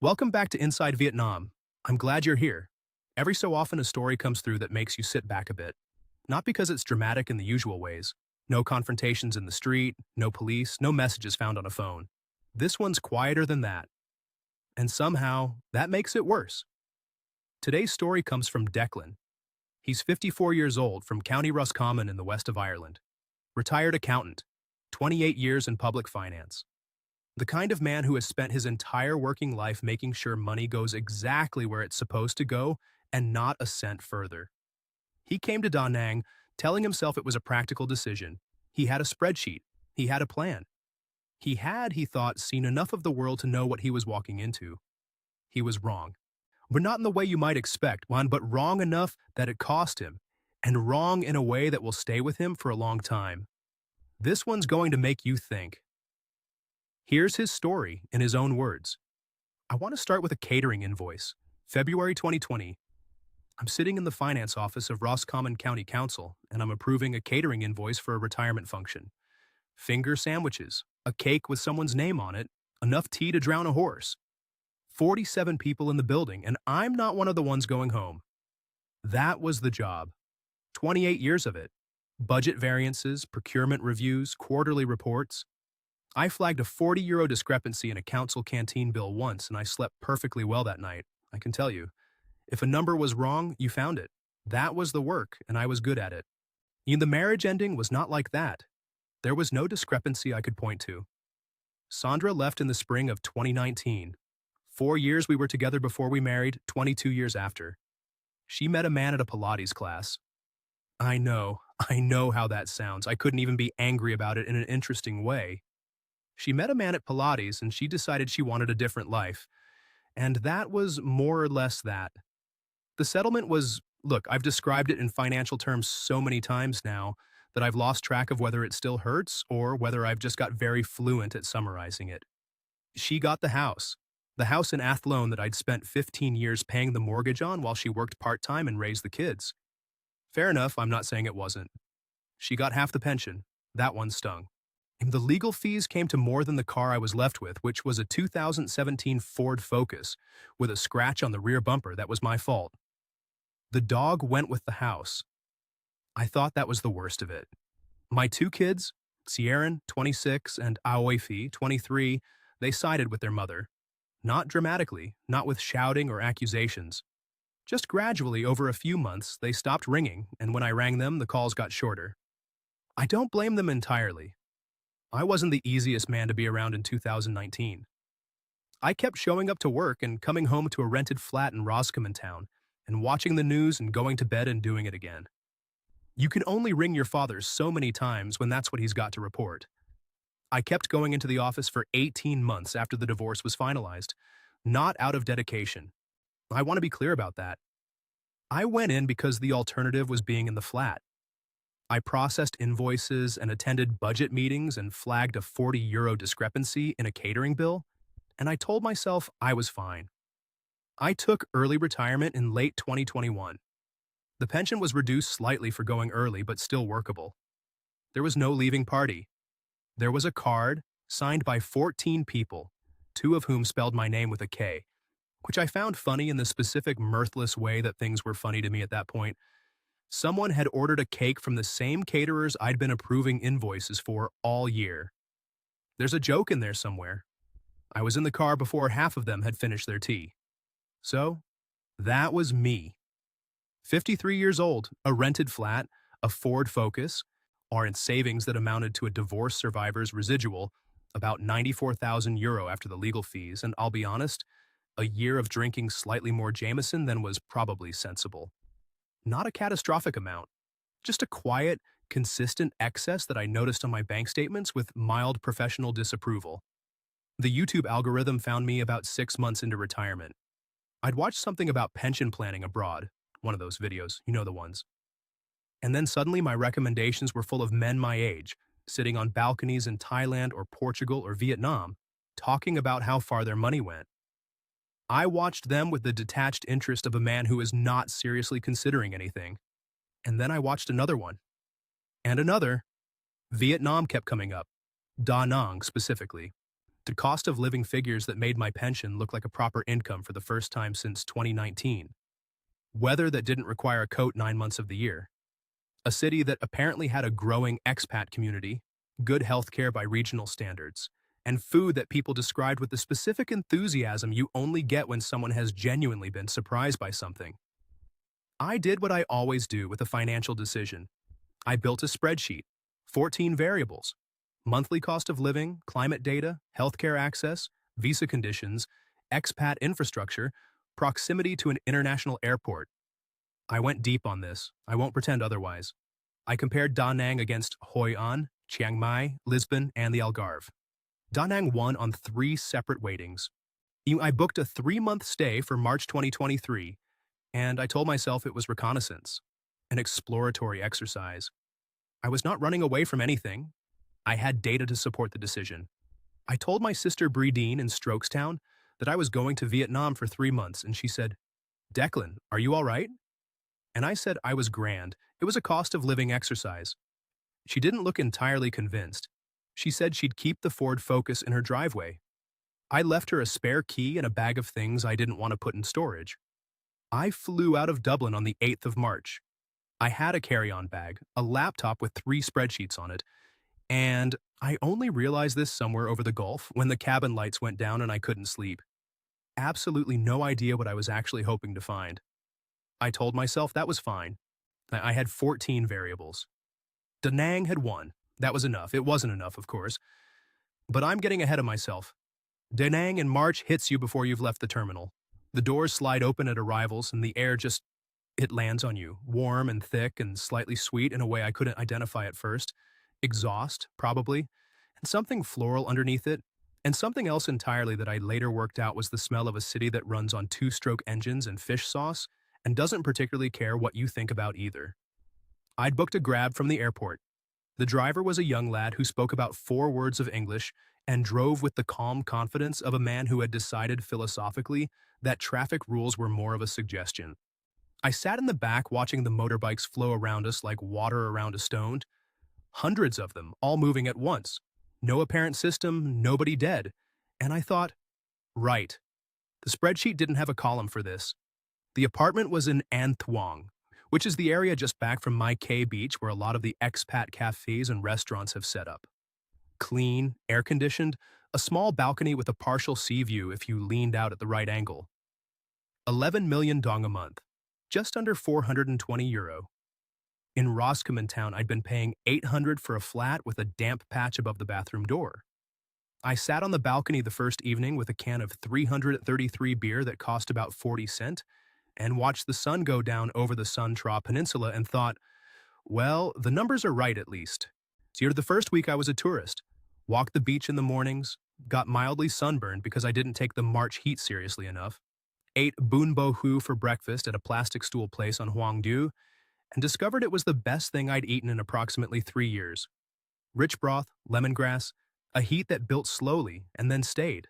Welcome back to Inside Vietnam. I'm glad you're here. Every so often, a story comes through that makes you sit back a bit. Not because it's dramatic in the usual ways. No confrontations in the street, no police, no messages found on a phone. This one's quieter than that. And somehow, that makes it worse. Today's story comes from Declan. He's 54 years old from County Roscommon in the west of Ireland. Retired accountant, 28 years in public finance. The kind of man who has spent his entire working life making sure money goes exactly where it's supposed to go and not a cent further. He came to Da Nang telling himself it was a practical decision. He had a spreadsheet. He had a plan. He thought, seen enough of the world to know what he was walking into. He was wrong. But not in the way you might expect, Juan, but wrong enough that it cost him, and wrong in a way that will stay with him for a long time. This one's going to make you think. Here's his story in his own words. I want to start with a catering invoice. February 2020. I'm sitting in the finance office of Roscommon County Council, and I'm approving a catering invoice for a retirement function. Finger sandwiches, a cake with someone's name on it, enough tea to drown a horse. 47 people in the building, and I'm not one of the ones going home. That was the job. 28 years of it. Budget variances, procurement reviews, quarterly reports. I flagged a €40 discrepancy in a council canteen bill once, and I slept perfectly well that night, I can tell you. If a number was wrong, you found it. That was the work, and I was good at it. The marriage ending was not like that. There was no discrepancy I could point to. Sandra left in the spring of 2019. 4 years we were together before we married, 22 years after. She met a man at a Pilates class. I know how that sounds. I couldn't even be angry about it in an interesting way. She met a man at Pilates and she decided she wanted a different life. And that was more or less that. The settlement was, look, I've described it in financial terms so many times now that I've lost track of whether it still hurts or whether I've just got very fluent at summarizing it. She got the house in Athlone that I'd spent 15 years paying the mortgage on while she worked part-time and raised the kids. Fair enough, I'm not saying it wasn't. She got half the pension. That one stung. The legal fees came to more than the car I was left with, which was a 2017 Ford Focus with a scratch on the rear bumper that was my fault. The dog went with the house. I thought that was the worst of it. My two kids, Sierran, 26, and Aoife, 23, they sided with their mother. Not dramatically, not with shouting or accusations. Just gradually, over a few months, they stopped ringing, and when I rang them, the calls got shorter. I don't blame them entirely. I wasn't the easiest man to be around in 2019. I kept showing up to work and coming home to a rented flat in Roscommon town and watching the news and going to bed and doing it again. You can only ring your father so many times when that's what he's got to report. I kept going into the office for 18 months after the divorce was finalized, not out of dedication. I want to be clear about that. I went in because the alternative was being in the flat. I processed invoices and attended budget meetings and flagged a €40 discrepancy in a catering bill, and I told myself I was fine. I took early retirement in late 2021. The pension was reduced slightly for going early, but still workable. There was no leaving party. There was a card signed by 14 people, 2 of whom spelled my name with a K, which I found funny in the specific mirthless way that things were funny to me at that point. Someone had ordered a cake from the same caterers I'd been approving invoices for all year. There's a joke in there somewhere. I was in the car before half of them had finished their tea. So, that was me. 53 years old, a rented flat, a Ford Focus, or in savings that amounted to a divorce survivor's residual, about €94,000 after the legal fees, and I'll be honest, a year of drinking slightly more Jameson than was probably sensible. Not a catastrophic amount, just a quiet, consistent excess that I noticed on my bank statements with mild professional disapproval. The YouTube algorithm found me about 6 months into retirement. I'd watched something about pension planning abroad, one of those videos, you know the ones. And then suddenly my recommendations were full of men my age, sitting on balconies in Thailand or Portugal or Vietnam, talking about how far their money went. I watched them with the detached interest of a man who is not seriously considering anything. And then I watched another one. And another. Vietnam kept coming up. Da Nang specifically. to cost of living figures that made my pension look like a proper income for the first time since 2019, weather that didn't require a coat 9 months of the year, a city that apparently had a growing expat community, good healthcare by regional standards, and food that people described with the specific enthusiasm you only get when someone has genuinely been surprised by something. I did what I always do with a financial decision. I built a spreadsheet, 14 variables, monthly cost of living, climate data, healthcare access, visa conditions, expat infrastructure, proximity to an international airport. I went deep on this. I won't pretend otherwise. I compared Da Nang against Hoi An, Chiang Mai, Lisbon, and the Algarve. Da Nang won on 3 separate weightings. I booked a 3-month stay for March 2023, and I told myself it was reconnaissance, an exploratory exercise. I was not running away from anything. I had data to support the decision. I told my sister Bredine in Strokestown that I was going to Vietnam for 3 months, and she said, "Declan, are you all right?" And I said I was grand. It was a cost of living exercise. She didn't look entirely convinced. She said she'd keep the Ford Focus in her driveway. I left her a spare key and a bag of things I didn't want to put in storage. I flew out of Dublin on the 8th of March. I had a carry-on bag, a laptop with 3 spreadsheets on it, and I only realized this somewhere over the Gulf when the cabin lights went down and I couldn't sleep. Absolutely no idea what I was actually hoping to find. I told myself that was fine. I had 14 variables. Da Nang had won. That was enough. It wasn't enough, of course. But I'm getting ahead of myself. Da Nang in March hits you before you've left the terminal. The doors slide open at arrivals and the air it lands on you, warm and thick and slightly sweet in a way I couldn't identify at first. Exhaust, probably, and something floral underneath it, and something else entirely that I later worked out was the smell of a city that runs on 2-stroke engines and fish sauce and doesn't particularly care what you think about either. I'd booked a grab from the airport. The driver was a young lad who spoke about 4 words of English and drove with the calm confidence of a man who had decided philosophically that traffic rules were more of a suggestion. I sat in the back watching the motorbikes flow around us like water around a stone. Hundreds of them, all moving at once. No apparent system, nobody dead. And I thought, right. The spreadsheet didn't have a column for this. The apartment was in An Thuong, which is the area just back from Mai Kay Beach where a lot of the expat cafes and restaurants have set up. Clean, air-conditioned, a small balcony with a partial sea view if you leaned out at the right angle. 11 million dong a month, just under €420. In Roscommon Town, I'd been paying $800 for a flat with a damp patch above the bathroom door. I sat on the balcony the first evening with a can of 333 beer that cost about 40 cents and watched the sun go down over the Sun Tra Peninsula and thought, well, the numbers are right at least. So the first week I was a tourist, walked the beach in the mornings, got mildly sunburned because I didn't take the March heat seriously enough, ate bun bo hu for breakfast at a plastic stool place on Hoang Du, and discovered it was the best thing I'd eaten in approximately 3 years. Rich broth, lemongrass, a heat that built slowly and then stayed.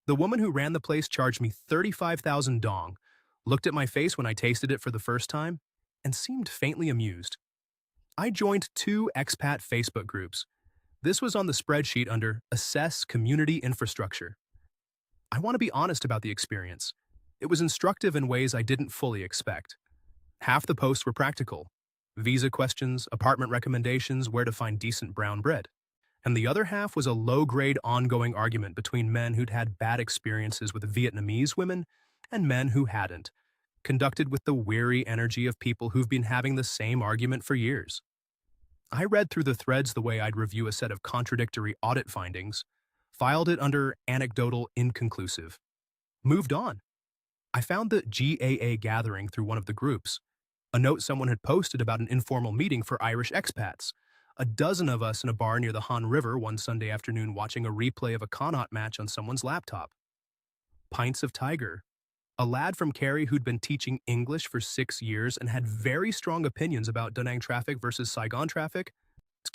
The woman who ran the place charged me 35,000 dong, looked at my face when I tasted it for the first time, and seemed faintly amused. I joined 2 expat Facebook groups. This was on the spreadsheet under Assess Community Infrastructure. I want to be honest about the experience. It was instructive in ways I didn't fully expect. Half the posts were practical. Visa questions, apartment recommendations, where to find decent brown bread. And the other half was a low-grade ongoing argument between men who'd had bad experiences with Vietnamese women and men who hadn't, conducted with the weary energy of people who've been having the same argument for years. I read through the threads the way I'd review a set of contradictory audit findings, filed it under anecdotal inconclusive, moved on. I found the GAA gathering through one of the groups, a note someone had posted about an informal meeting for Irish expats, a dozen of us in a bar near the Han River one Sunday afternoon watching a replay of a Connaught match on someone's laptop. Pints of Tiger, a lad from Kerry who'd been teaching English for 6 years and had very strong opinions about Da Nang traffic versus Saigon traffic.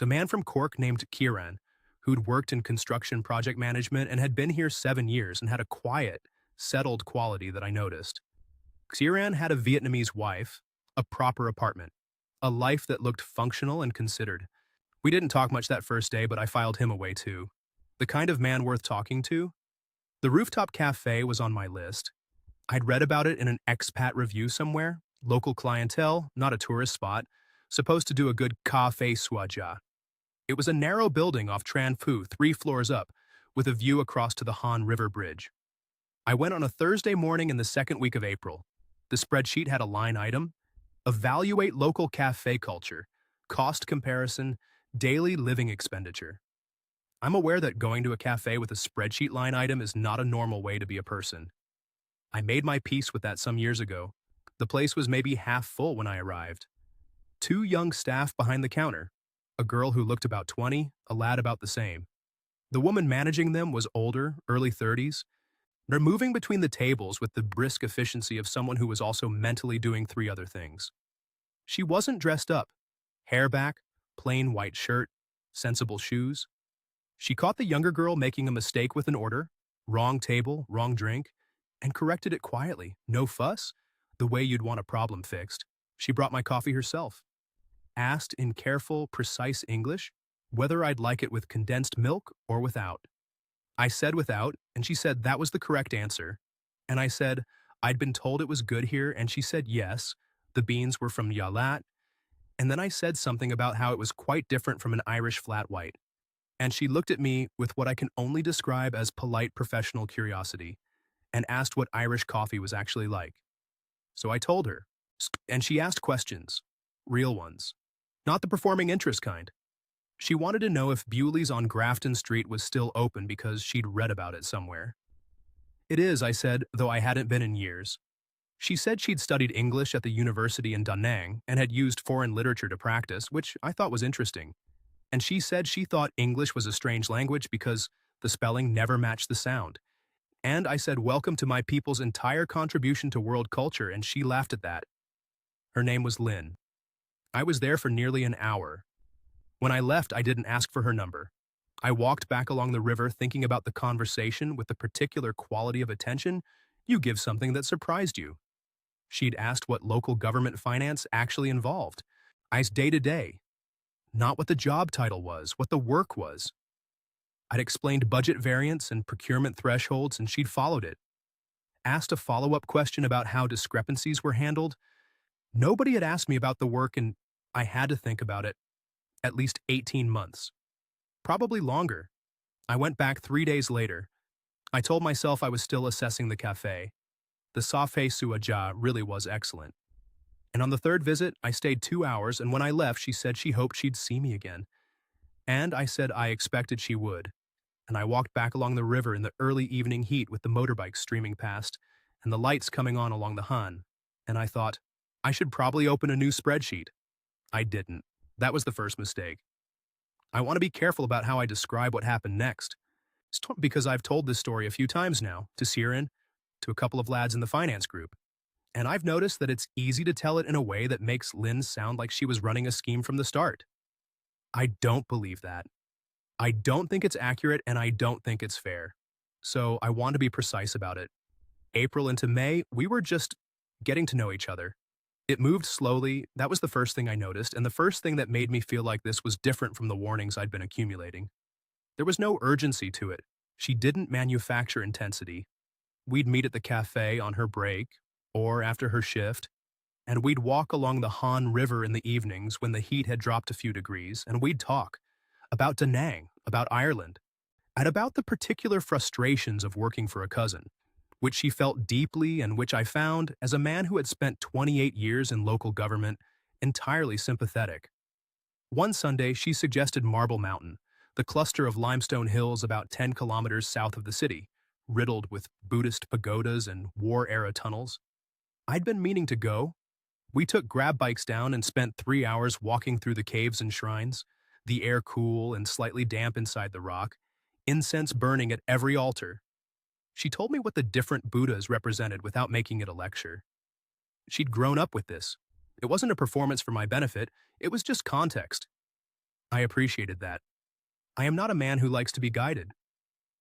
A man from Cork named Kieran, who'd worked in construction project management and had been here 7 years and had a quiet, settled quality that I noticed. Kieran had a Vietnamese wife, a proper apartment, a life that looked functional and considered. We didn't talk much that first day, but I filed him away too. The kind of man worth talking to? The rooftop cafe was on my list. I'd read about it in an expat review somewhere. Local clientele, not a tourist spot. Supposed to do a good cafe suaja. It was a narrow building off Tran Phu, 3 floors up, with a view across to the Han River Bridge. I went on a Thursday morning in the second week of April. The spreadsheet had a line item: evaluate local cafe culture, cost comparison, daily living expenditure. I'm aware that going to a cafe with a spreadsheet line item is not a normal way to be a person. I made my peace with that some years ago. The place was maybe half full when I arrived. 2 young staff behind the counter, a girl who looked about 20, a lad about the same. The woman managing them was older, early 30s. They're moving between the tables with the brisk efficiency of someone who was also mentally doing 3 other things. She wasn't dressed up. Hair back, plain white shirt, sensible shoes. She caught the younger girl making a mistake with an order, wrong table, wrong drink, and corrected it quietly, no fuss, the way you'd want a problem fixed. She brought my coffee herself. Asked in careful, precise English whether I'd like it with condensed milk or without. I said without, and she said that was the correct answer. And I said I'd been told it was good here, and she said yes, the beans were from Yalat. And then I said something about how it was quite different from an Irish flat white. And she looked at me with what I can only describe as polite professional curiosity and asked what Irish coffee was actually like. So I told her, and she asked questions, real ones, not the performing interest kind. She wanted to know if Bewley's on Grafton Street was still open because she'd read about it somewhere. It is, I said, though I hadn't been in years. She said she'd studied English at the university in Da Nang and had used foreign literature to practice, which I thought was interesting. And she said she thought English was a strange language because the spelling never matched the sound. And I said welcome to my people's entire contribution to world culture, and she laughed at that. Her name was Lynn. I was there for nearly an hour. When I left, I didn't ask for her number. I walked back along the river thinking about the conversation with the particular quality of attention you give something that surprised you. She'd asked what local government finance actually involved. I asked day to day, not what the job title was, what the work was. I'd explained budget variance and procurement thresholds, and she'd followed it. Asked a follow-up question about how discrepancies were handled. Nobody had asked me about the work, and I had to think about it. At least 18 months. Probably longer. I went back 3 days later. I told myself I was still assessing the cafe. The Safe Suaja really was excellent. And on the third visit, I stayed 2 hours, and when I left, she said she hoped she'd see me again. And I said I expected she would. And I walked back along the river in the early evening heat with the motorbikes streaming past and the lights coming on along the Han. And I thought, I should probably open a new spreadsheet. I didn't. That was the first mistake. I want to be careful about how I describe what happened next, because I've told this story a few times now, to Siren, to a couple of lads in the finance group, and I've noticed that it's easy to tell it in a way that makes Lynn sound like she was running a scheme from the start. I don't believe that. I don't think it's accurate, and I don't think it's fair. So I want to be precise about it. April into May, we were just getting to know each other. It moved slowly. That was the first thing I noticed, and the first thing that made me feel like this was different from the warnings I'd been accumulating. There was no urgency to it. She didn't manufacture intensity. We'd meet at the cafe on her break, or after her shift, and we'd walk along the Han River in the evenings when the heat had dropped a few degrees, and we'd talk about Da Nang, about Ireland, and about the particular frustrations of working for a cousin, which she felt deeply and which I found, as a man who had spent 28 years in local government, entirely sympathetic. One Sunday, she suggested Marble Mountain, the cluster of limestone hills about 10 kilometers south of the city, riddled with Buddhist pagodas and war-era tunnels. I'd been meaning to go. We took grab bikes down and spent 3 hours walking through the caves and shrines, the air cool and slightly damp inside the rock, incense burning at every altar. She told me what the different Buddhas represented without making it a lecture. She'd grown up with this. It wasn't a performance for my benefit, it was just context. I appreciated that. I am not a man who likes to be guided.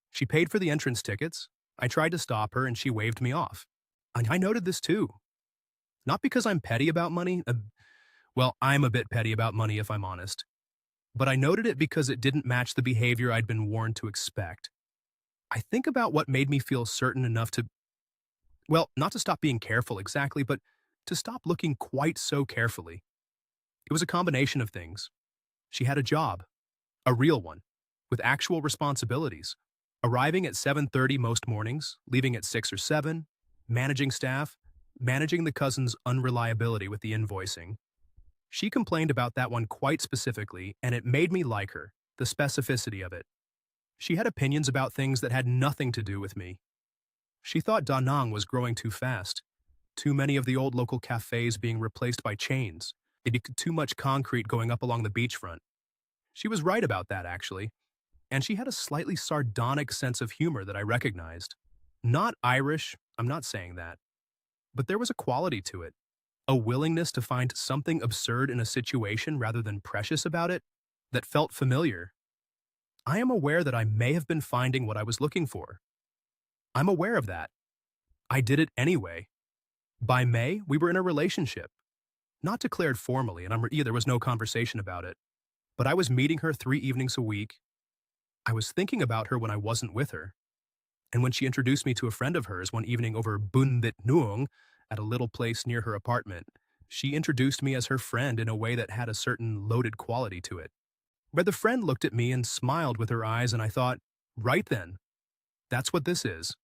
She paid for the entrance tickets. I tried to stop her and she waved me off. I noted this too. Not because I'm petty about money. Well, I'm a bit petty about money if I'm honest. but I noted it because it didn't match the behavior I'd been warned to expect. I think about what made me feel certain enough to, well, not to stop being careful exactly, but to stop looking quite so carefully. It was a combination of things. She had a job, a real one, with actual responsibilities, arriving at 7:30 most mornings, leaving at 6 or 7, managing staff, managing the cousin's unreliability with the invoicing. She complained about that one quite specifically, and it made me like her, the specificity of it. She had opinions about things that had nothing to do with me. She thought Da Nang was growing too fast, too many of the old local cafes being replaced by chains, maybe too much concrete going up along the beachfront. She was right about that, actually, and she had a slightly sardonic sense of humor that I recognized. Not Irish, I'm not saying that, but there was a quality to it, a willingness to find something absurd in a situation rather than precious about it that felt familiar. I am aware that I may have been finding what I was looking for. I'm aware of that. I did it anyway. By May, we were in a relationship. Not declared formally, and there was no conversation about it. But I was meeting her 3 evenings a week. I was thinking about her when I wasn't with her. And when she introduced me to a friend of hers one evening over Bun Bit Nuong at a little place near her apartment, she introduced me as her friend in a way that had a certain loaded quality to it. Where the friend looked at me and smiled with her eyes, and I thought, right then, that's what this is.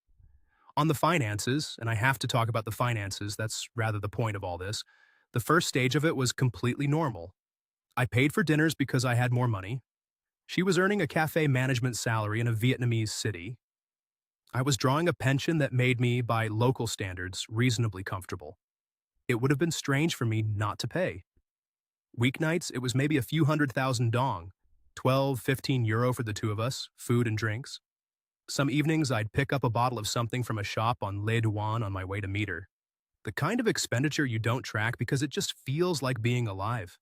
On the finances, and I have to talk about the finances, that's rather the point of all this, the first stage of it was completely normal. I paid for dinners because I had more money. She was earning a cafe management salary in a Vietnamese city. I was drawing a pension that made me, by local standards, reasonably comfortable. It would have been strange for me not to pay. Weeknights, it was maybe a few $100,000 dong, 12, 15 euro for the two of us, food and drinks. Some evenings I'd pick up a bottle of something from a shop on Le Duan on my way to meet her. The kind of expenditure you don't track because it just feels like being alive.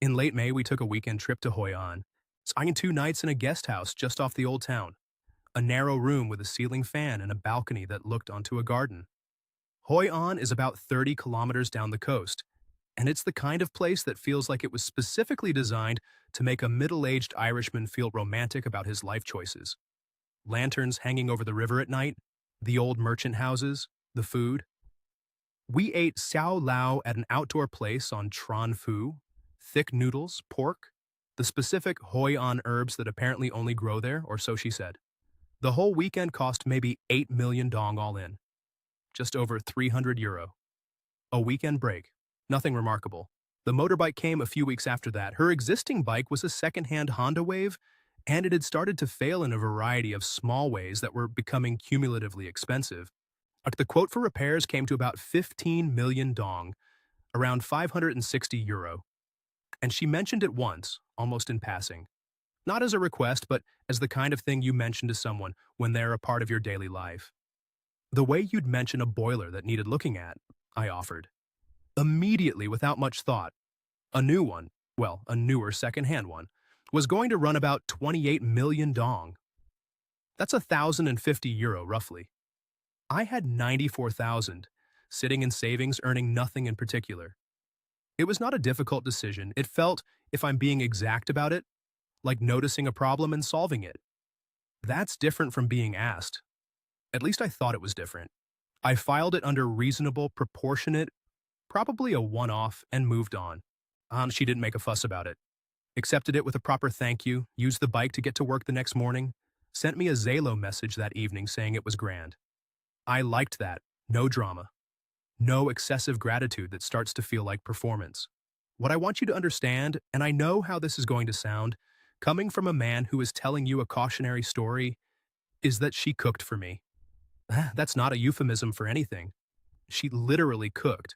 In late May, we took a weekend trip to Hoi An, spending 2 nights in a guest house just off the old town. A narrow room with a ceiling fan and a balcony that looked onto a garden. Hoi An is about 30 kilometers down the coast, and it's the kind of place that feels like it was specifically designed to make a middle-aged Irishman feel romantic about his life choices. Lanterns hanging over the river at night, the old merchant houses, the food. We ate xiao lao at an outdoor place on Tran Phu, thick noodles, pork, the specific Hoi An herbs that apparently only grow there, or so she said. The whole weekend cost maybe 8 million dong all in. Just over 300 euro. A weekend break. Nothing remarkable. The motorbike came a few weeks after that. Her existing bike was a second-hand Honda Wave, and it had started to fail in a variety of small ways that were becoming cumulatively expensive. The quote for repairs came to about 15 million dong, around 560 euro. And she mentioned it once, almost in passing. Not as a request, but as the kind of thing you mention to someone when they're a part of your daily life. The way you'd mention a boiler that needed looking at, I offered. Immediately, without much thought. A new one, well, a newer second-hand one, was going to run about 28 million dong. That's 1,050 euro, roughly. I had 94,000, sitting in savings, earning nothing in particular. It was not a difficult decision. It felt, if I'm being exact about it, like noticing a problem and solving it. That's different from being asked. At least I thought it was different. I filed it under reasonable, proportionate, probably a one-off, and moved on. She didn't make a fuss about it. Accepted it with a proper thank you, used the bike to get to work the next morning, sent me a Zalo message that evening saying it was grand. I liked that. No drama. No excessive gratitude that starts to feel like performance. What I want you to understand, and I know how this is going to sound, coming from a man who is telling you a cautionary story, is that she cooked for me. That's not a euphemism for anything. She literally cooked.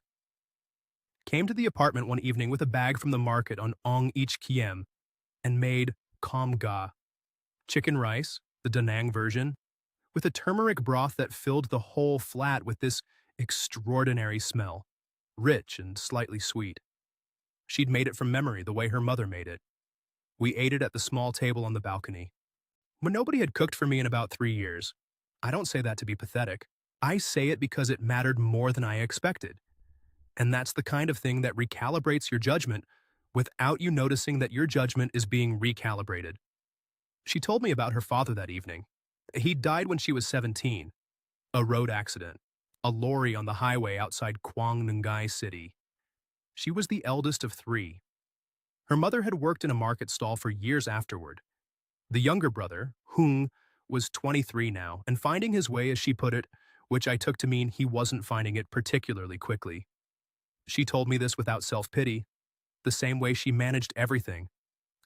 Came to the apartment one evening with a bag from the market on Ong Ich Kiem and made kom ga, chicken rice, the Da Nang version, with a turmeric broth that filled the whole flat with this extraordinary smell, rich and slightly sweet. She'd made it from memory the way her mother made it. We ate it at the small table on the balcony. When nobody had cooked for me in about 3 years. I don't say that to be pathetic. I say it because it mattered more than I expected. And that's the kind of thing that recalibrates your judgment without you noticing that your judgment is being recalibrated. She told me about her father that evening. He died when she was 17. A road accident. A lorry on the highway outside Kwangnungai City. She was the eldest of three. Her mother had worked in a market stall for years afterward. The younger brother, Hung, was 23 now, and finding his way, as she put it, which I took to mean he wasn't finding it particularly quickly. She told me this without self-pity, the same way she managed everything,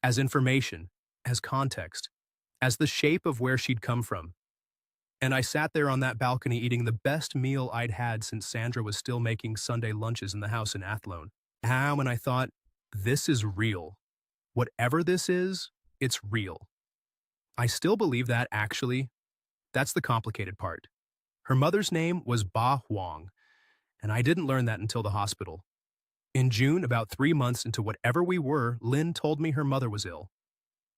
as information, as context, as the shape of where she'd come from. And I sat there on that balcony eating the best meal I'd had since Sandra was still making Sunday lunches in the house in Athlone. And I thought, this is real. Whatever this is, it's real. I still believe that, actually. That's the complicated part. Her mother's name was Ba Huang, and I didn't learn that until the hospital. In June, about 3 months into whatever we were, Lynn told me her mother was ill.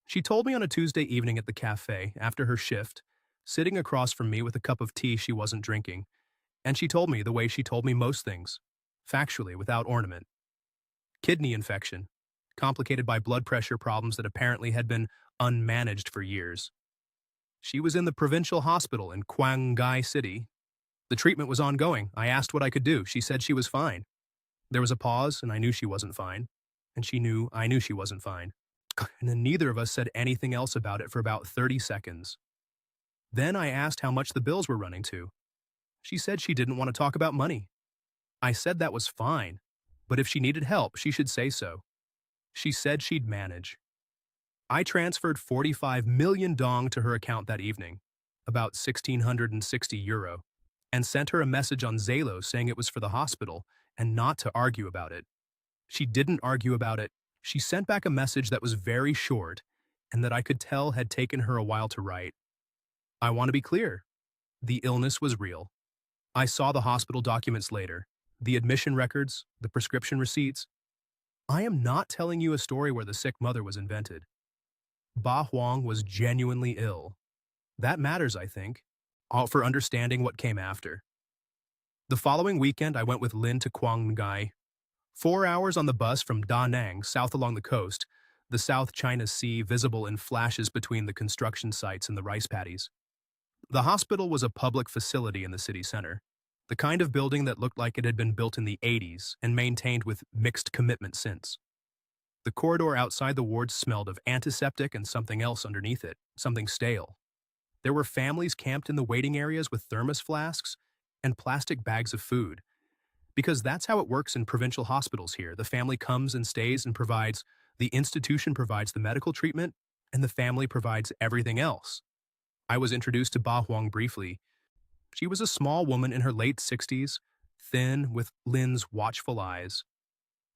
She told me on a Tuesday evening at the cafe, after her shift, sitting across from me with a cup of tea she wasn't drinking, and she told me the way she told me most things, factually, without ornament. Kidney infection, complicated by blood pressure problems that apparently had been unmanaged for years. She was in the provincial hospital in Kwangai City. The treatment was ongoing. I asked what I could do. She said she was fine. There was a pause, and I knew she wasn't fine. And she knew I knew she wasn't fine. And then neither of us said anything else about it for about 30 seconds. Then I asked how much the bills were running to. She said she didn't want to talk about money. I said that was fine, but if she needed help, she should say so. She said she'd manage. I transferred 45 million dong to her account that evening, about 1,660 euro, and sent her a message on Zalo saying it was for the hospital and not to argue about it. She didn't argue about it. She sent back a message that was very short and that I could tell had taken her a while to write. I want to be clear. The illness was real. I saw the hospital documents later, the admission records, the prescription receipts. I am not telling you a story where the sick mother was invented. Ba Huang was genuinely ill. That matters, I think, for understanding what came after. The following weekend, I went with Lynn to Kwangngai. 4 hours on the bus from Da Nang, south along the coast, the South China Sea visible in flashes between the construction sites and the rice paddies. The hospital was a public facility in the city center, the kind of building that looked like it had been built in the 80s and maintained with mixed commitment since. The corridor outside the ward smelled of antiseptic and something else underneath it, something stale. There were families camped in the waiting areas with thermos flasks and plastic bags of food. Because that's how it works in provincial hospitals here. The family comes and stays and provides, the institution provides the medical treatment, and the family provides everything else. I was introduced to Ba Huang briefly. She was a small woman in her late 60s, thin, with Lynn's watchful eyes.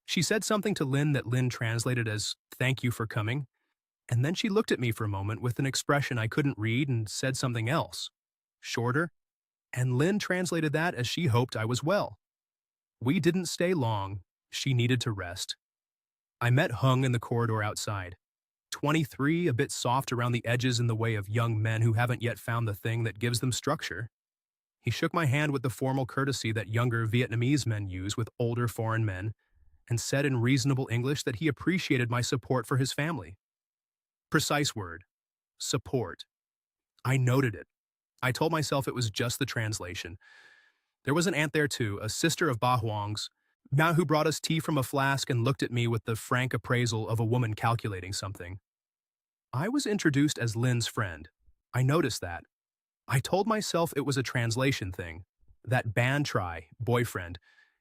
She said something to Lynn that Lynn translated as, "Thank you for coming," and then she looked at me for a moment with an expression I couldn't read and said something else, shorter, and Lynn translated that as she hoped I was well. We didn't stay long. She needed to rest. I met Hung in the corridor outside. 23, a bit soft around the edges in the way of young men who haven't yet found the thing that gives them structure. He shook my hand with the formal courtesy that younger Vietnamese men use with older foreign men, and said in reasonable English that he appreciated my support for his family. Precise word. Support. I noted it. I told myself it was just the translation. There was an aunt there too, a sister of Ba Huang's, who brought us tea from a flask and looked at me with the frank appraisal of a woman calculating something. I was introduced as Lynn's friend. I noticed that. I told myself it was a translation thing. That ban try, boyfriend,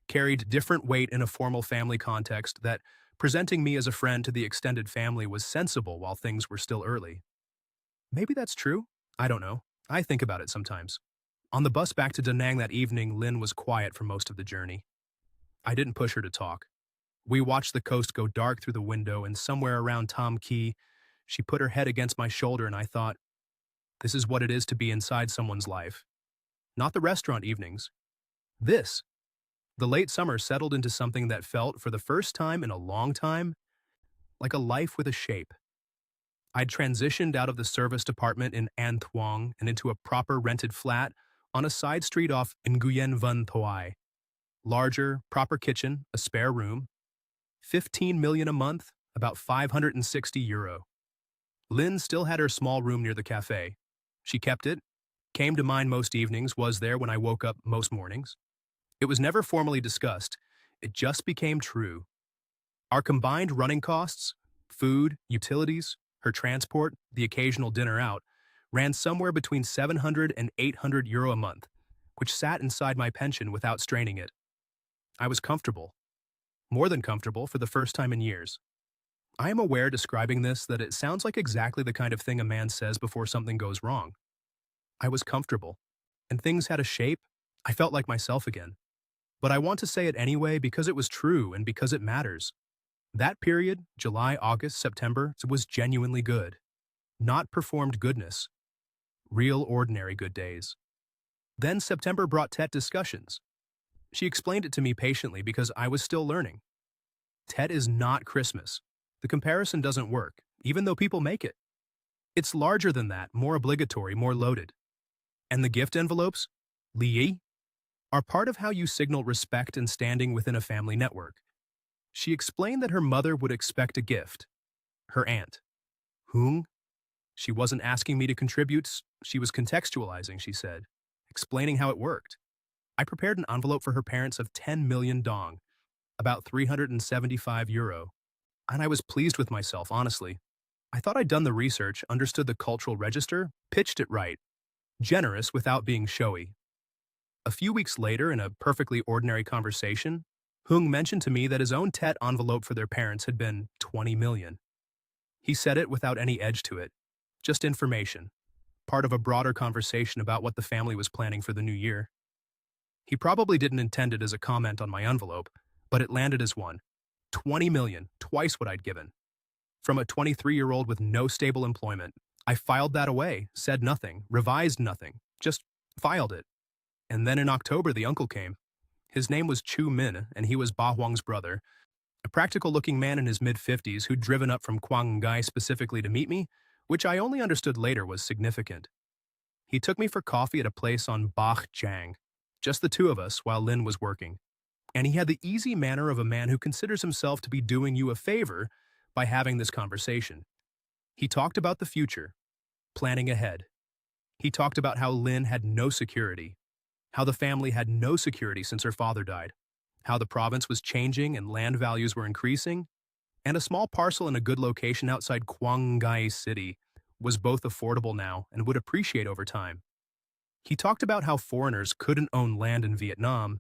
carried different weight in a formal family context, that presenting me as a friend to the extended family was sensible while things were still early. Maybe that's true. I don't know. I think about it sometimes. On the bus back to Da Nang that evening, Lynn was quiet for most of the journey. I didn't push her to talk. We watched the coast go dark through the window, and somewhere around Tom Key, she put her head against my shoulder, and I thought, this is what it is to be inside someone's life. Not the restaurant evenings. This. The late summer settled into something that felt, for the first time in a long time, like a life with a shape. I'd transitioned out of the service department in An Thuong and into a proper rented flat on a side street off Nguyen Van Thuai. Larger, proper kitchen, a spare room. 15 million a month, about 560 euro. Lynn still had her small room near the cafe. She kept it, came to mine most evenings, was there when I woke up most mornings. It was never formally discussed. It just became true. Our combined running costs, food, utilities, her transport, the occasional dinner out, ran somewhere between 700 and 800 euro a month, which sat inside my pension without straining it. I was comfortable. More than comfortable for the first time in years. I am aware describing this that it sounds like exactly the kind of thing a man says before something goes wrong. I was comfortable, and things had a shape. I felt like myself again. But I want to say it anyway because it was true and because it matters. That period, July, August, September, was genuinely good. Not performed goodness. Real ordinary good days. Then September brought Tet discussions. She explained it to me patiently because I was still learning. Tet is not Christmas. The comparison doesn't work, even though people make it. It's larger than that, more obligatory, more loaded. And the gift envelopes, Li, are part of how you signal respect and standing within a family network. She explained that her mother would expect a gift. Her aunt. Hung? She wasn't asking me to contribute, she was contextualizing, she said, explaining how it worked. I prepared an envelope for her parents of 10 million dong, about 375 euro. And I was pleased with myself, honestly. I thought I'd done the research, understood the cultural register, pitched it right. Generous without being showy. A few weeks later, in a perfectly ordinary conversation, Hung mentioned to me that his own Tet envelope for their parents had been 20 million. He said it without any edge to it. Just information. Part of a broader conversation about what the family was planning for the new year. He probably didn't intend it as a comment on my envelope, but it landed as one. 20 million, twice what I'd given. From a 23-year-old with no stable employment, I filed that away, said nothing, revised nothing, just filed it. And then in October, the uncle came. His name was Chu Min, and he was Ba Huang's brother, a practical-looking man in his mid-50s who'd driven up from Guanggai specifically to meet me, which I only understood later was significant. He took me for coffee at a place on Bach Jiang, just the two of us while Lynn was working. And he had the easy manner of a man who considers himself to be doing you a favor by having this conversation. He talked about the future, planning ahead. He talked about how Lynn had no security, how the family had no security since her father died, how the province was changing and land values were increasing, and a small parcel in a good location outside Guanggai City was both affordable now and would appreciate over time. He talked about how foreigners couldn't own land in Vietnam.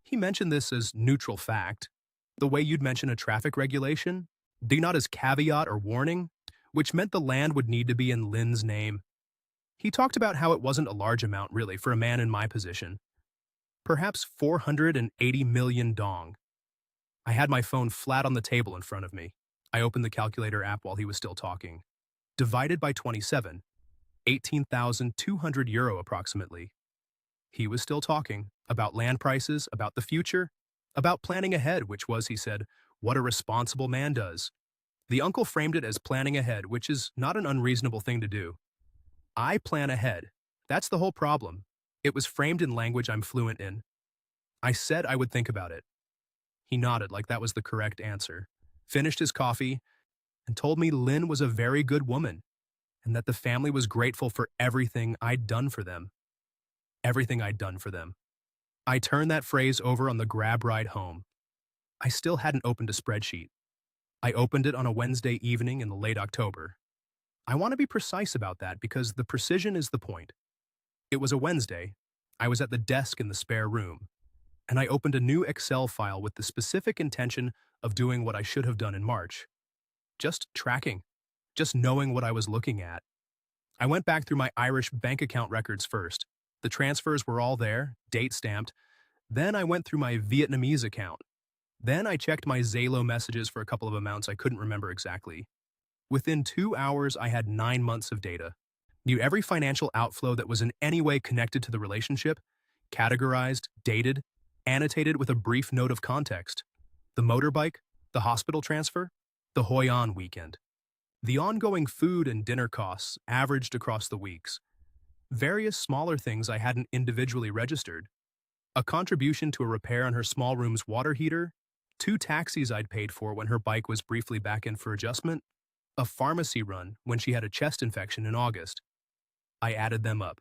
He mentioned this as neutral fact, the way you'd mention a traffic regulation, not as caveat or warning, which meant the land would need to be in Lynn's name. He talked about how it wasn't a large amount, really, for a man in my position. Perhaps 480 million dong. I had my phone flat on the table in front of me. I opened the calculator app while he was still talking. Divided by 27, 18,200 euro approximately. He was still talking about land prices, about the future, about planning ahead, which was, he said, what a responsible man does. The uncle framed it as planning ahead, which is not an unreasonable thing to do. I plan ahead. That's the whole problem. It was framed in language I'm fluent in. I said I would think about it. He nodded like that was the correct answer, finished his coffee, and told me Lynn was a very good woman, and that the family was grateful for everything I'd done for them. Everything I'd done for them. I turned that phrase over on the grab ride home. I still hadn't opened a spreadsheet. I opened it on a Wednesday evening in the late October. I want to be precise about that because the precision is the point. It was a Wednesday. I was at the desk in the spare room, and I opened a new Excel file with the specific intention of doing what I should have done in March. Just tracking. Just knowing what I was looking at. I went back through my Irish bank account records first. The transfers were all there, date stamped. Then I went through my Vietnamese account. Then I checked my Zalo messages for a couple of amounts I couldn't remember exactly. Within 2 hours, I had 9 months of data. Knew every financial outflow that was in any way connected to the relationship, categorized, dated, annotated with a brief note of context. The motorbike, the hospital transfer, the Hoi An weekend. The ongoing food and dinner costs averaged across the weeks. Various smaller things I hadn't individually registered. A contribution to a repair on her small room's water heater, 2 taxis I'd paid for when her bike was briefly back in for adjustment, a pharmacy run when she had a chest infection in August. I added them up.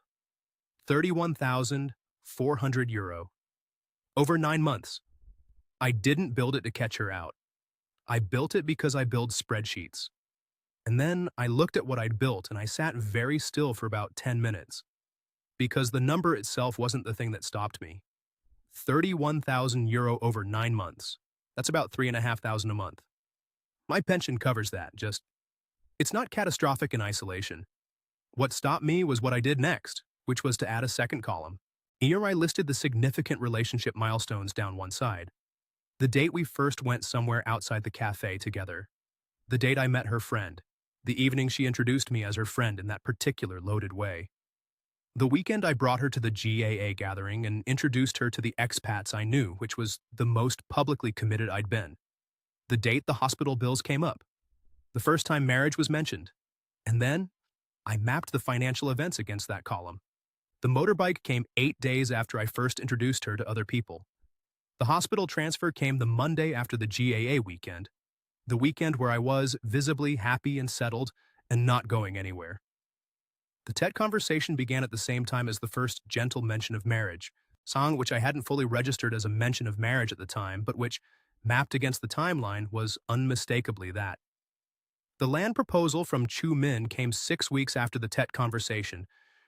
31,400 euro. Over 9 months. I didn't build it to catch her out. I built it because I build spreadsheets. And then I looked at what I'd built and I sat very still for about 10 minutes. Because the number itself wasn't the thing that stopped me. 31,000 euro over 9 months. That's about 3,500 a month. My pension covers that, it's not catastrophic in isolation. What stopped me was what I did next, which was to add a second column. Here I listed the significant relationship milestones down one side. The date we first went somewhere outside the cafe together. The date I met her friend. The evening she introduced me as her friend in that particular loaded way. The weekend I brought her to the GAA gathering and introduced her to the expats I knew, which was the most publicly committed I'd been. The date the hospital bills came up. The first time marriage was mentioned. And then, I mapped the financial events against that column. The motorbike came 8 days after I first introduced her to other people. The hospital transfer came the Monday after the GAA weekend, the weekend where I was visibly happy and settled and not going anywhere. The TET conversation began at the same time as the first gentle mention of marriage, song which I hadn't fully registered as a mention of marriage at the time, but which, mapped against the timeline, was unmistakably that. The land proposal from Chu Min came 6 weeks after the TET conversation,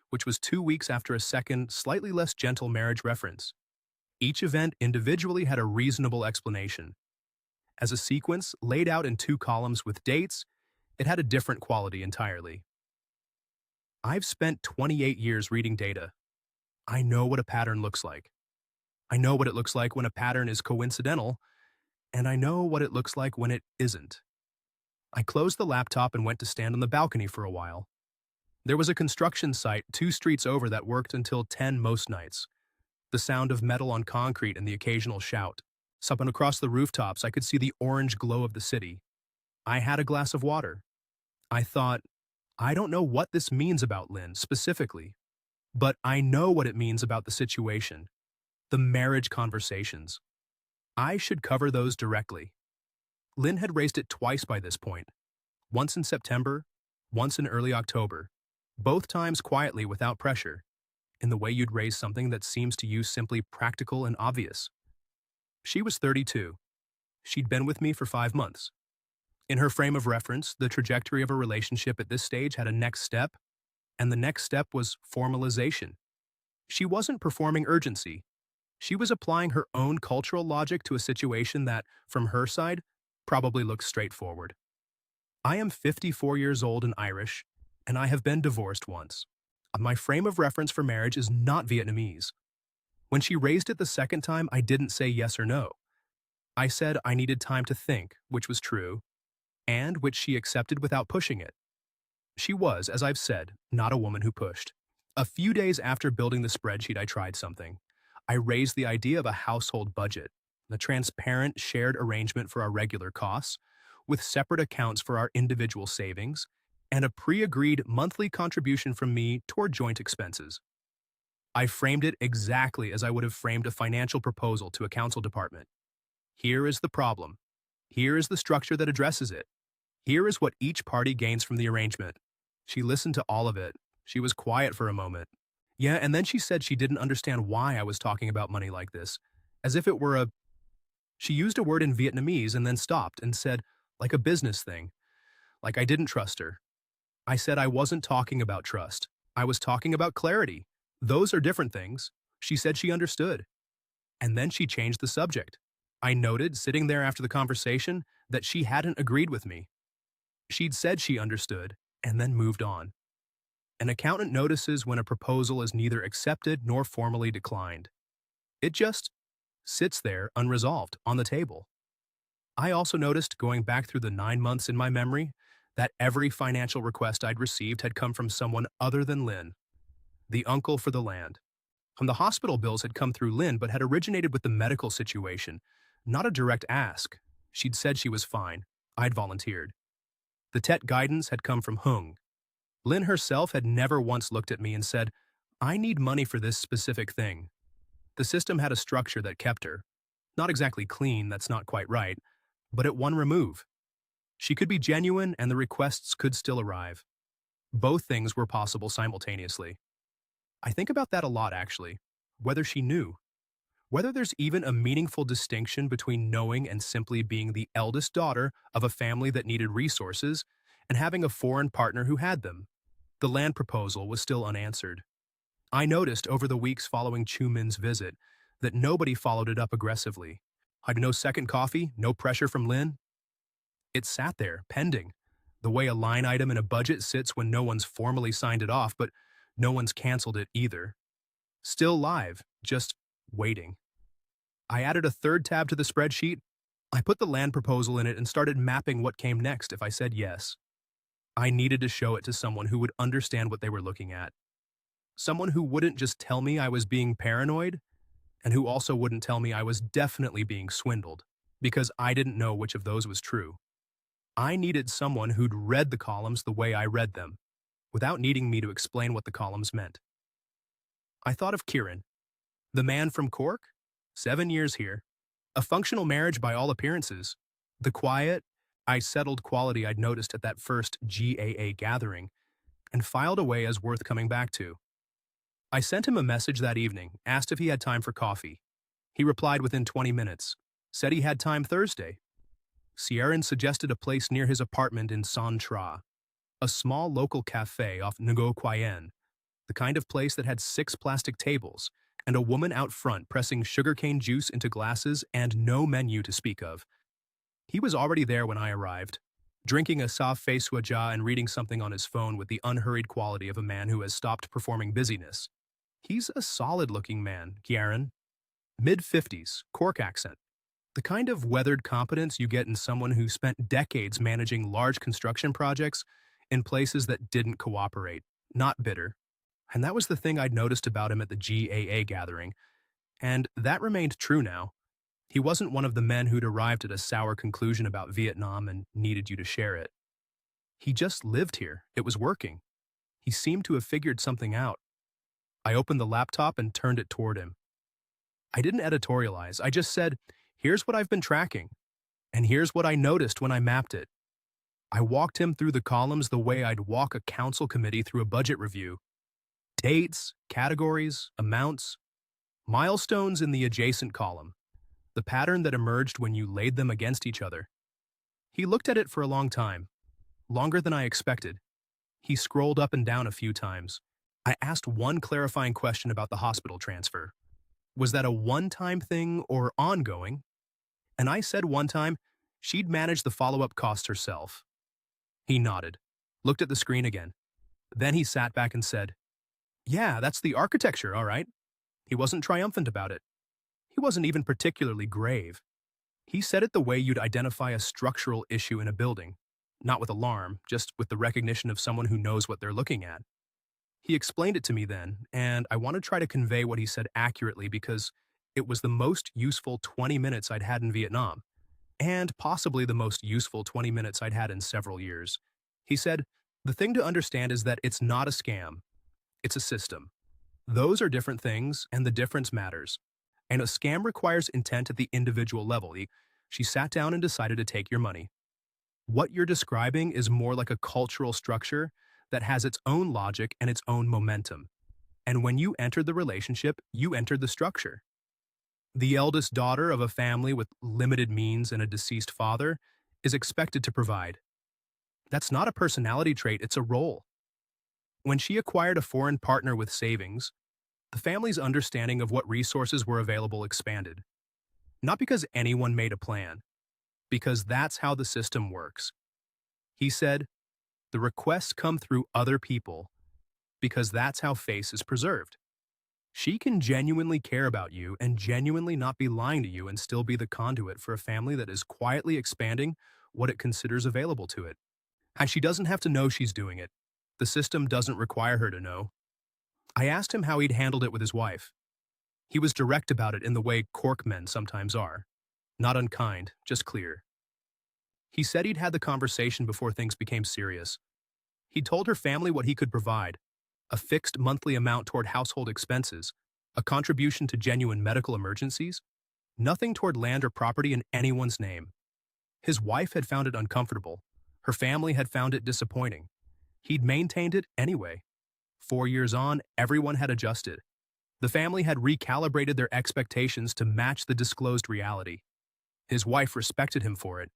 which was 2 weeks after a second, slightly less gentle marriage reference. Each event individually had a reasonable explanation. As a sequence laid out in 2 columns with dates, it had a different quality entirely. I've spent 28 years reading data. I know what a pattern looks like. I know what it looks like when a pattern is coincidental, and I know what it looks like when it isn't. I closed the laptop and went to stand on the balcony for a while. There was a construction site 2 streets over that worked until 10 most nights. The sound of metal on concrete and the occasional shout. Up and across the rooftops, I could see the orange glow of the city. I had a glass of water. I thought, I don't know what this means about Lynn specifically, but I know what it means about the situation, the marriage conversations. I should cover those directly. Lynn had raised it twice by this point, once in September, once in early October, both times quietly without pressure, in the way you'd raise something that seems to you simply practical and obvious. She was 32. She'd been with me for 5 months. In her frame of reference, the trajectory of a relationship at this stage had a next step, and the next step was formalization. She wasn't performing urgency. She was applying her own cultural logic to a situation that, from her side, probably looked straightforward. I am 54 years old and Irish, and I have been divorced once. My frame of reference for marriage is not Vietnamese. When she raised it the second time, I didn't say yes or no. I said I needed time to think, which was true, and which she accepted without pushing it. She was, as I've said, not a woman who pushed. A few days after building the spreadsheet, I tried something. I raised the idea of a household budget, a transparent shared arrangement for our regular costs, with separate accounts for our individual savings, and a pre-agreed monthly contribution from me toward joint expenses. I framed it exactly as I would have framed a financial proposal to a council department. Here is the problem. Here is the structure that addresses it. Here is what each party gains from the arrangement. She listened to all of it. She was quiet for a moment. Yeah, and then she said she didn't understand why I was talking about money like this, as if it were a... She used a word in Vietnamese and then stopped and said, like a business thing, like I didn't trust her. I said I wasn't talking about trust. I was talking about clarity. Those are different things. She said she understood. And then she changed the subject. I noted, sitting there after the conversation, that she hadn't agreed with me. She'd said she understood, and then moved on. An accountant notices when a proposal is neither accepted nor formally declined. It just sits there unresolved on the table. I also noticed, going back through the 9 months in my memory, that every financial request I'd received had come from someone other than Lynn, the uncle for the land. The hospital bills had come through Lynn but had originated with the medical situation, not a direct ask. She'd said she was fine. I'd volunteered. The TET guidance had come from Hung. Lynn herself had never once looked at me and said, I need money for this specific thing. The system had a structure that kept her. Not exactly clean, that's not quite right, but at one remove. She could be genuine and the requests could still arrive. Both things were possible simultaneously. I think about that a lot, actually. Whether she knew. Whether there's even a meaningful distinction between knowing and simply being the eldest daughter of a family that needed resources and having a foreign partner who had them. The land proposal was still unanswered. I noticed over the weeks following Chu Min's visit that nobody followed it up aggressively. I'd no second coffee, no pressure from Lynn. It sat there, pending, the way a line item in a budget sits when no one's formally signed it off, but no one's canceled it either. Still live, just waiting. I added a third tab to the spreadsheet. I put the land proposal in it and started mapping what came next if I said yes. I needed to show it to someone who would understand what they were looking at. Someone who wouldn't just tell me I was being paranoid, and who also wouldn't tell me I was definitely being swindled, because I didn't know which of those was true. I needed someone who'd read the columns the way I read them, without needing me to explain what the columns meant. I thought of Kieran, the man from Cork, 7 years here, a functional marriage by all appearances, the quiet, I settled quality I'd noticed at that first GAA gathering, and filed away as worth coming back to. I sent him a message that evening, asked if he had time for coffee. He replied within 20 minutes, said he had time Thursday. Sierran suggested a place near his apartment in Son Tra, a small local cafe off Ngo Quyen, the kind of place that had 6 plastic tables and a woman out front pressing sugarcane juice into glasses and no menu to speak of. He was already there when I arrived, drinking a sa fei suaja and reading something on his phone with the unhurried quality of a man who has stopped performing busyness. He's a solid-looking man, Kieran. Mid-50s, Cork accent. The kind of weathered competence you get in someone who spent decades managing large construction projects in places that didn't cooperate, not bitter. And that was the thing I'd noticed about him at the GAA gathering, and that remained true now. He wasn't one of the men who'd arrived at a sour conclusion about Vietnam and needed you to share it. He just lived here. It was working. He seemed to have figured something out. I opened the laptop and turned it toward him. I didn't editorialize. I just said, here's what I've been tracking, and here's what I noticed when I mapped it. I walked him through the columns the way I'd walk a council committee through a budget review. Dates, categories, amounts, milestones in the adjacent column, the pattern that emerged when you laid them against each other. He looked at it for a long time, longer than I expected. He scrolled up and down a few times. I asked one clarifying question about the hospital transfer. Was that a one-time thing or ongoing? And I said one time, she'd manage the follow-up costs herself. He nodded, looked at the screen again. Then he sat back and said, yeah, that's the architecture, all right. He wasn't triumphant about it. He wasn't even particularly grave. He said it the way you'd identify a structural issue in a building, not with alarm, just with the recognition of someone who knows what they're looking at. He explained it to me then, and I want to try to convey what he said accurately because it was the most useful 20 minutes I'd had in Vietnam, and possibly the most useful 20 minutes I'd had in several years. He said, the thing to understand is that it's not a scam. It's a system. Those are different things, and the difference matters. And a scam requires intent at the individual level. She sat down and decided to take your money. What you're describing is more like a cultural structure that has its own logic and its own momentum. And when you entered the relationship, you entered the structure. The eldest daughter of a family with limited means and a deceased father is expected to provide. That's not a personality trait, it's a role. When she acquired a foreign partner with savings, the family's understanding of what resources were available expanded. Not because anyone made a plan, because that's how the system works. He said, the requests come through other people because that's how face is preserved. She can genuinely care about you and genuinely not be lying to you and still be the conduit for a family that is quietly expanding what it considers available to it. And she doesn't have to know she's doing it. The system doesn't require her to know. I asked him how he'd handled it with his wife. He was direct about it in the way Cork men sometimes are. Not unkind, just clear. He said he'd had the conversation before things became serious. He'd told her family what he could provide, a fixed monthly amount toward household expenses, a contribution to genuine medical emergencies. Nothing toward land or property in anyone's name. His wife had found it uncomfortable. Her family had found it disappointing. He'd maintained it anyway. 4 years on, everyone had adjusted. The family had recalibrated their expectations to match the disclosed reality. His wife respected him for it.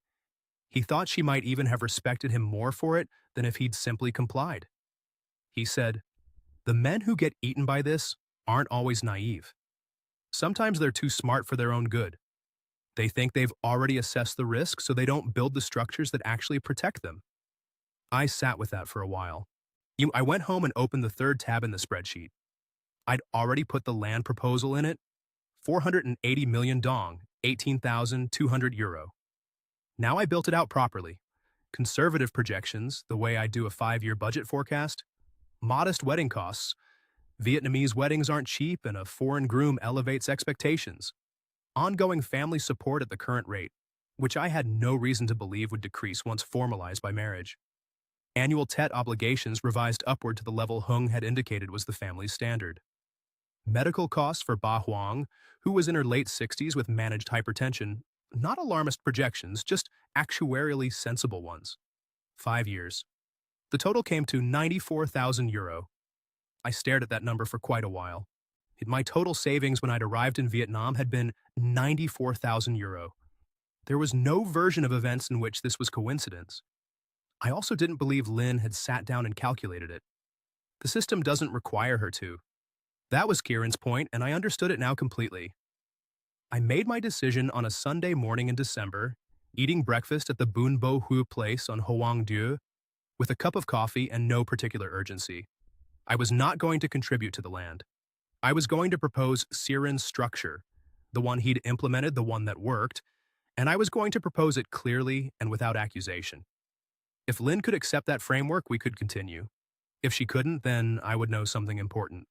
He thought she might even have respected him more for it than if he'd simply complied. He said, "The men who get eaten by this aren't always naive. Sometimes they're too smart for their own good. They think they've already assessed the risk, so they don't build the structures that actually protect them." I sat with that for a while. I went home and opened the third tab in the spreadsheet. I'd already put the land proposal in it. 480 million dong, 18,200 euro. Now I built it out properly. Conservative projections, the way I do a 5-year budget forecast. Modest wedding costs. Vietnamese weddings aren't cheap, and a foreign groom elevates expectations. Ongoing family support at the current rate, which I had no reason to believe would decrease once formalized by marriage. Annual TET obligations revised upward to the level Hung had indicated was the family's standard. Medical costs for Ba Huang, who was in her late 60s with managed hypertension, not alarmist projections, just actuarially sensible ones. 5 years. The total came to 94,000 euro. I stared at that number for quite a while. My total savings when I'd arrived in Vietnam had been 94,000 euro. There was no version of events in which this was coincidence. I also didn't believe Lynn had sat down and calculated it. The system doesn't require her to. That was Kieran's point, and I understood it now completely. I made my decision on a Sunday morning in December, eating breakfast at the Bun Bo Hu place on Hoang Dieu, with a cup of coffee and no particular urgency. I was not going to contribute to the land. I was going to propose Kieran's structure, the one he'd implemented, the one that worked, and I was going to propose it clearly and without accusation. If Lynn could accept that framework, we could continue. If she couldn't, then I would know something important.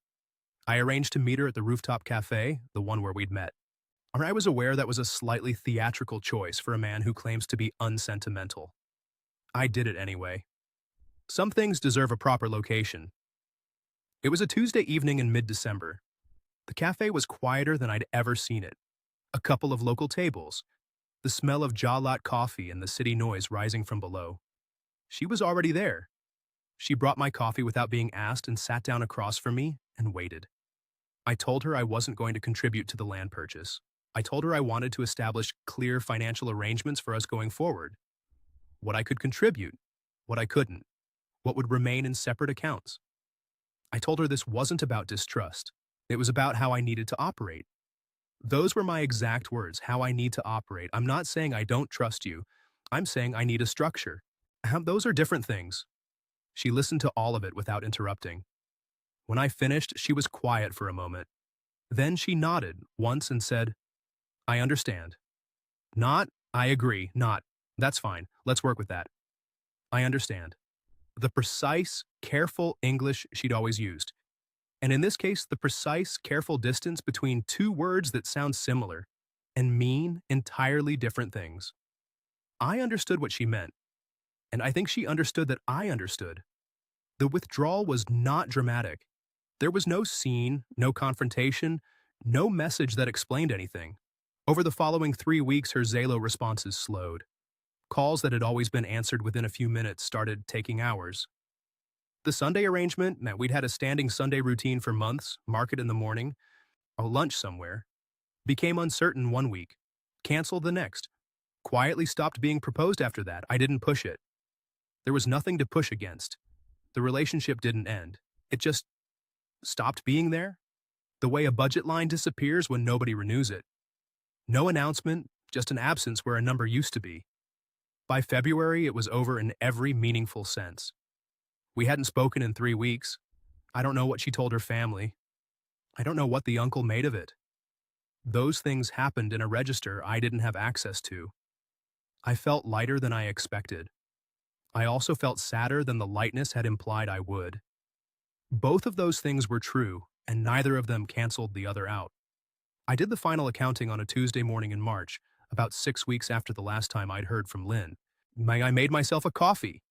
I arranged to meet her at the rooftop cafe, the one where we'd met. I was aware that was a slightly theatrical choice for a man who claims to be unsentimental. I did it anyway. Some things deserve a proper location. It was a Tuesday evening in mid-December. The cafe was quieter than I'd ever seen it. A couple of local tables, the smell of Jalat coffee and the city noise rising from below. She was already there. She brought my coffee without being asked and sat down across from me and waited. I told her I wasn't going to contribute to the land purchase. I told her I wanted to establish clear financial arrangements for us going forward. What I could contribute, what I couldn't, what would remain in separate accounts. I told her this wasn't about distrust. It was about how I needed to operate. Those were my exact words, how I need to operate. I'm not saying I don't trust you. I'm saying I need a structure. Those are different things. She listened to all of it without interrupting. When I finished, she was quiet for a moment. Then she nodded once and said, "I understand." Not, "I agree," not, "That's fine, let's work with that." I understand. The precise, careful English she'd always used. And in this case, the precise, careful distance between two words that sound similar and mean entirely different things. I understood what she meant, and I think she understood that I understood. The withdrawal was not dramatic. There was no scene, no confrontation, no message that explained anything. Over the following 3 weeks, her Zalo responses slowed. Calls that had always been answered within a few minutes started taking hours. The Sunday arrangement, that we'd had a standing Sunday routine for months, market in the morning, a lunch somewhere, became uncertain one week, canceled the next, quietly stopped being proposed after that. I didn't push it. There was nothing to push against. The relationship didn't end. It just stopped being there, the way a budget line disappears when nobody renews it. No announcement, just an absence where a number used to be. By February, it was over in every meaningful sense. We hadn't spoken in 3 weeks. I don't know what she told her family. I don't know what the uncle made of it. Those things happened in a register I didn't have access to. I felt lighter than I expected. I also felt sadder than the lightness had implied I would. Both of those things were true, and neither of them canceled the other out. I did the final accounting on a Tuesday morning in March, about 6 weeks after the last time I'd heard from Lynn. I made myself a coffee.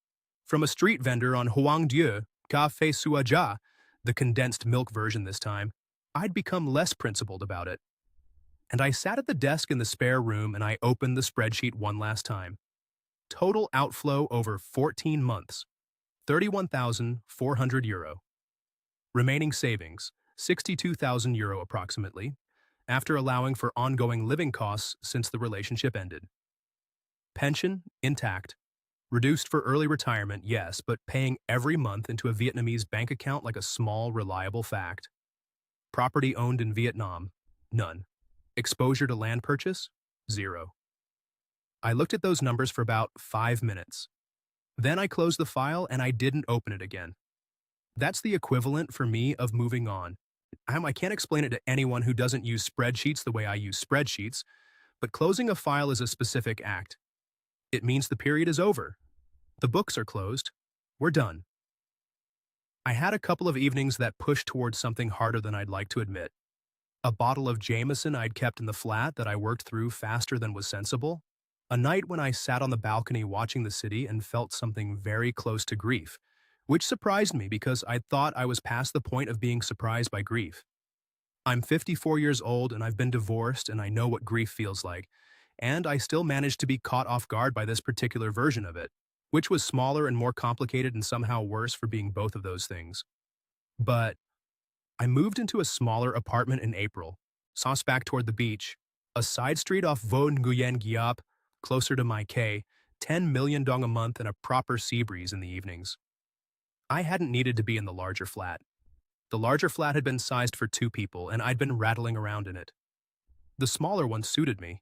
From a street vendor on Hoang Dieu, Café Suaja, the condensed milk version this time. I'd become less principled about it. And I sat at the desk in the spare room and I opened the spreadsheet one last time. Total outflow over 14 months, 31,400 euro. Remaining savings, 62,000 euro approximately, after allowing for ongoing living costs since the relationship ended. Pension, intact. Reduced for early retirement, yes, but paying every month into a Vietnamese bank account like a small, reliable fact. Property owned in Vietnam, none. Exposure to land purchase, zero. I looked at those numbers for about 5 minutes. Then I closed the file and I didn't open it again. That's the equivalent for me of moving on. I can't explain it to anyone who doesn't use spreadsheets the way I use spreadsheets, but closing a file is a specific act. It means the period is over. The books are closed. We're done. I had a couple of evenings that pushed towards something harder than I'd like to admit. A bottle of Jameson I'd kept in the flat that I worked through faster than was sensible. A night when I sat on the balcony watching the city and felt something very close to grief, which surprised me because I thought I was past the point of being surprised by grief. I'm 54 years old and I've been divorced and I know what grief feels like, and I still managed to be caught off guard by this particular version of it, which was smaller and more complicated and somehow worse for being both of those things. But I moved into a smaller apartment in April, sauce back toward the beach, a side street off Vo Nguyen Giap, closer to my K, 10 million dong a month and a proper sea breeze in the evenings. I hadn't needed to be in the larger flat. The larger flat had been sized for 2 people and I'd been rattling around in it. The smaller one suited me.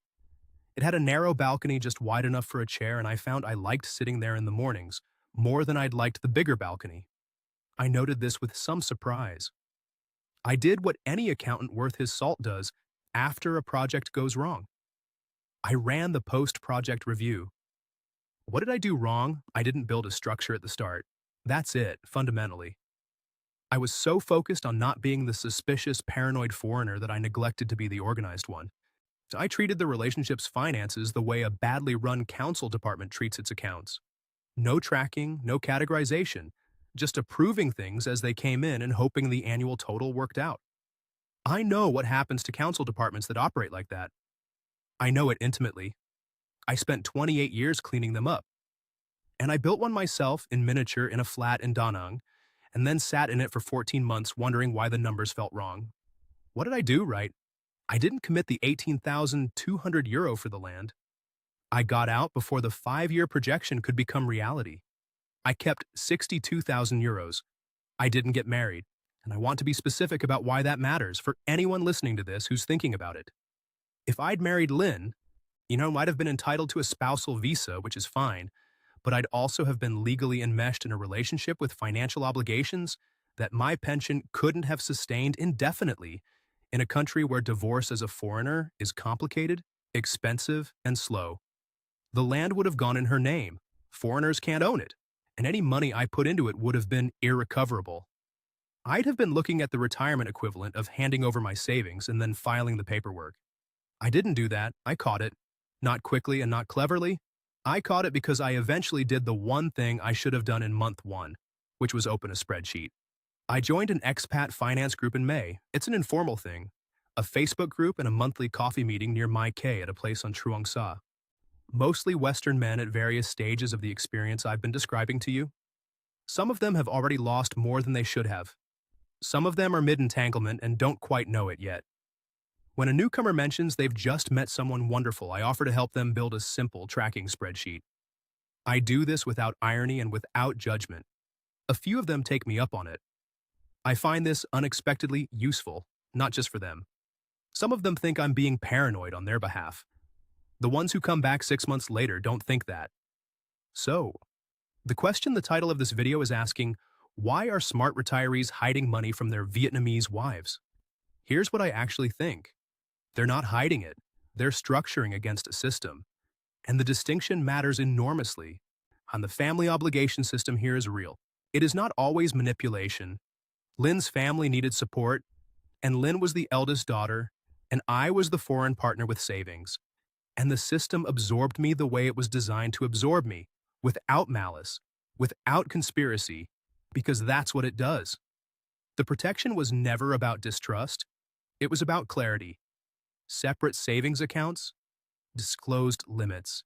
It had a narrow balcony just wide enough for a chair and I found I liked sitting there in the mornings, more than I'd liked the bigger balcony. I noted this with some surprise. I did what any accountant worth his salt does after a project goes wrong. I ran the post-project review. What did I do wrong? I didn't build a structure at the start. That's it, fundamentally. I was so focused on not being the suspicious, paranoid foreigner that I neglected to be the organized one. I treated the relationship's finances the way a badly run council department treats its accounts. No tracking, no categorization, just approving things as they came in and hoping the annual total worked out. I know what happens to council departments that operate like that. I know it intimately. I spent 28 years cleaning them up. And I built one myself in miniature in a flat in Da Nang, and then sat in it for 14 months wondering why the numbers felt wrong. What did I do right? I didn't commit the 18,200 euro for the land. I got out before the 5-year projection could become reality. I kept 62,000 euros. I didn't get married, and I want to be specific about why that matters for anyone listening to this who's thinking about it. If I'd married Lynn, might have been entitled to a spousal visa, which is fine, but I'd also have been legally enmeshed in a relationship with financial obligations that my pension couldn't have sustained indefinitely in a country where divorce as a foreigner is complicated, expensive, and slow. The land would have gone in her name. Foreigners can't own it, and any money I put into it would have been irrecoverable. I'd have been looking at the retirement equivalent of handing over my savings and then filing the paperwork. I didn't do that. I caught it. Not quickly and not cleverly. I caught it because I eventually did the one thing I should have done in month 1, which was open a spreadsheet. I joined an expat finance group in May. It's an informal thing. A Facebook group and a monthly coffee meeting near my K at a place on Truong Sa. Mostly Western men at various stages of the experience I've been describing to you. Some of them have already lost more than they should have. Some of them are mid-entanglement and don't quite know it yet. When a newcomer mentions they've just met someone wonderful, I offer to help them build a simple tracking spreadsheet. I do this without irony and without judgment. A few of them take me up on it. I find this unexpectedly useful, not just for them. Some of them think I'm being paranoid on their behalf. The ones who come back 6 months later don't think that. So, the question the title of this video is asking, why are smart retirees hiding money from their Vietnamese wives? Here's what I actually think. They're not hiding it. They're structuring against a system. And the distinction matters enormously. And the family obligation system here is real. It is not always manipulation. Lynn's family needed support, and Lynn was the eldest daughter, and I was the foreign partner with savings. And the system absorbed me the way it was designed to absorb me, without malice, without conspiracy, because that's what it does. The protection was never about distrust. It was about clarity. separate savings accounts, disclosed limits,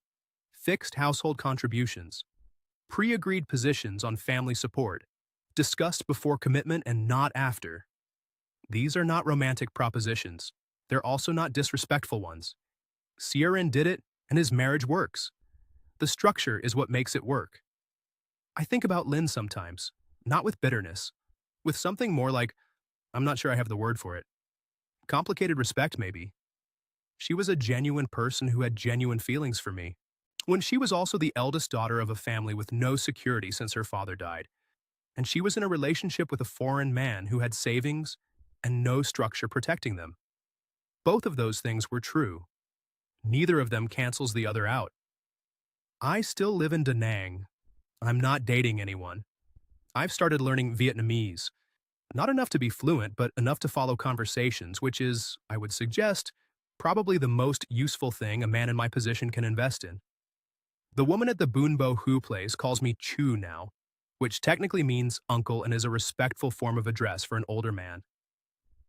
fixed household contributions, pre-agreed positions on family support, discussed before commitment and not after. These are not romantic propositions. They're also not disrespectful ones. Ciaran did it, and his marriage works. The structure is what makes it work. I think about Lynn sometimes, not with bitterness, with something more like, I'm not sure I have the word for it. Complicated respect, maybe. She was a genuine person who had genuine feelings for me. When she was also the eldest daughter of a family with no security since her father died, and she was in a relationship with a foreign man who had savings and no structure protecting them. Both of those things were true. Neither of them cancels the other out. I still live in Da Nang. I'm not dating anyone. I've started learning Vietnamese. Not enough to be fluent, but enough to follow conversations, which is, I would suggest, probably the most useful thing a man in my position can invest in. The woman at the Bun Bo Hu place calls me Chu now, which technically means uncle and is a respectful form of address for an older man.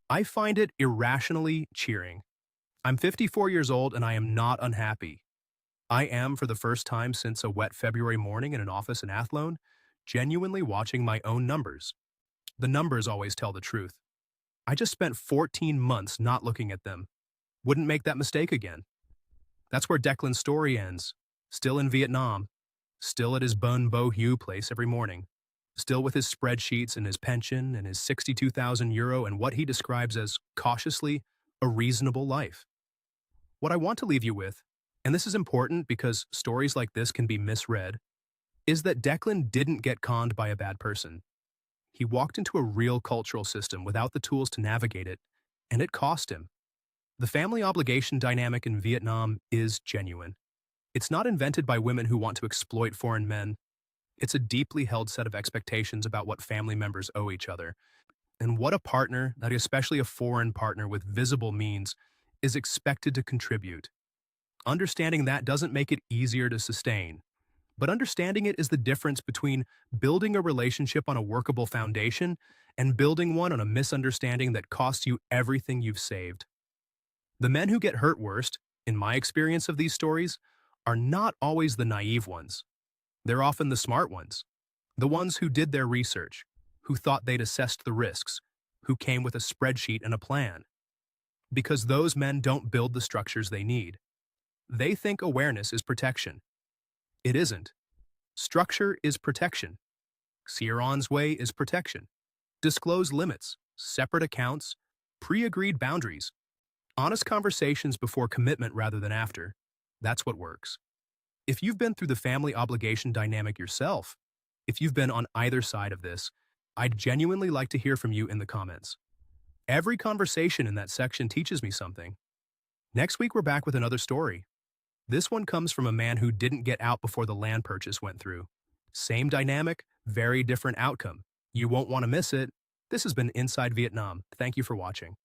I find it irrationally cheering. I'm 54 years old and I am not unhappy. I am, for the first time since a wet February morning in an office in Athlone, genuinely watching my own numbers. The numbers always tell the truth. I just spent 14 months not looking at them. Wouldn't make that mistake again. That's where Declan's story ends. Still in Vietnam. Still at his Bun Bo Hu place every morning. Still with his spreadsheets and his pension and his 62,000 euro and what he describes as, cautiously, a reasonable life. What I want to leave you with, and this is important because stories like this can be misread, is that Declan didn't get conned by a bad person. He walked into a real cultural system without the tools to navigate it, and it cost him. The family obligation dynamic in Vietnam is genuine. It's not invented by women who want to exploit foreign men. It's a deeply held set of expectations about what family members owe each other, and what a partner, that is especially a foreign partner with visible means, is expected to contribute. Understanding that doesn't make it easier to sustain, but understanding it is the difference between building a relationship on a workable foundation and building one on a misunderstanding that costs you everything you've saved. The men who get hurt worst, in my experience of these stories, are not always the naive ones. They're often the smart ones, the ones who did their research, who thought they'd assessed the risks, who came with a spreadsheet and a plan. Because those men don't build the structures they need. They think awareness is protection. It isn't. Structure is protection. Ciaran's way is protection. Disclose limits, separate accounts, pre-agreed boundaries, honest conversations before commitment rather than after. That's what works. If you've been through the family obligation dynamic yourself, if you've been on either side of this, I'd genuinely like to hear from you in the comments. Every conversation in that section teaches me something. Next week, we're back with another story. This one comes from a man who didn't get out before the land purchase went through. Same dynamic, very different outcome. You won't want to miss it. This has been Inside Vietnam. Thank you for watching.